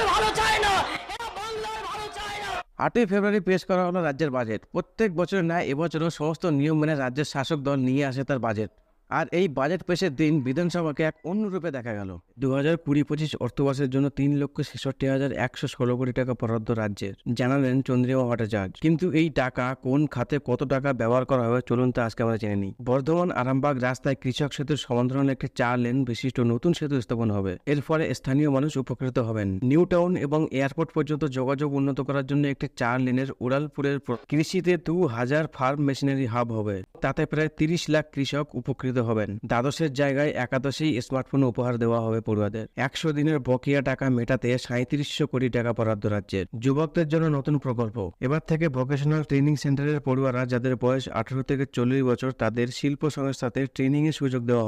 ভালো চায় না, এরা বাংলার ভালো চায় না। 8ই ফেব্রুয়ারি পেশ করা হলো রাজ্যের বাজেট। প্রত্যেক বছরের ন্যায় এবছরও সমস্ত নিয়ম মেনে রাজ্যের শাসক দল নিয়ে আসে তার বাজেট। আর এই বাজেট পেশের দিন বিধানসভাকে এক অন্য রূপে দেখা গেল। 2020-25 অর্থবর্ষের জন্য 3,66,116 কোটি টাকা বরাদ্দ রাজ্যের, জানালেন চন্দ্রিমা ভট্টাচার্য। কিন্তু এই টাকা কোন খাতে কত টাকা ব্যবহার করা হবে চলুন তা আজকে আমরা জেনে নিই। বর্ধমান আরামবাগ রাস্তায় কৃষক সেতুর সমান্তরালে একটি 4 লেন বিশিষ্ট নতুন সেতু স্থাপন হবে। এর ফলে স্থানীয় মানুষ উপকৃত হবেন। নিউ টাউন এবং এয়ারপোর্ট পর্যন্ত যোগাযোগ উন্নত করার জন্য একটি 4 লেনের উড়ালপুরের কৃষিতে 2000 ফার্ম মেশিনারি হাব হবে। তাতে প্রায় 30 লাখ কৃষক উপকৃত হবেন। দ্বাদশের জায়গায় একাদশেই স্মার্টফোন উপহার দেওয়া হবে পড়ুয়াদের। 100 দিনের বকেয়া টাকা মেটাতে 3700 কোটি টাকা বরাদ্দ রাজ্যের। যুবকদের জন্য নতুন প্রকল্প। এবার থেকে ভোকেশনাল ট্রেনিং সেন্টারের পড়ুয়ারা যাদের বয়স 18 থেকে 40 বছর তাদের শিল্প সংস্থাতে ট্রেনিং এর সুযোগ দেওয়া হবে।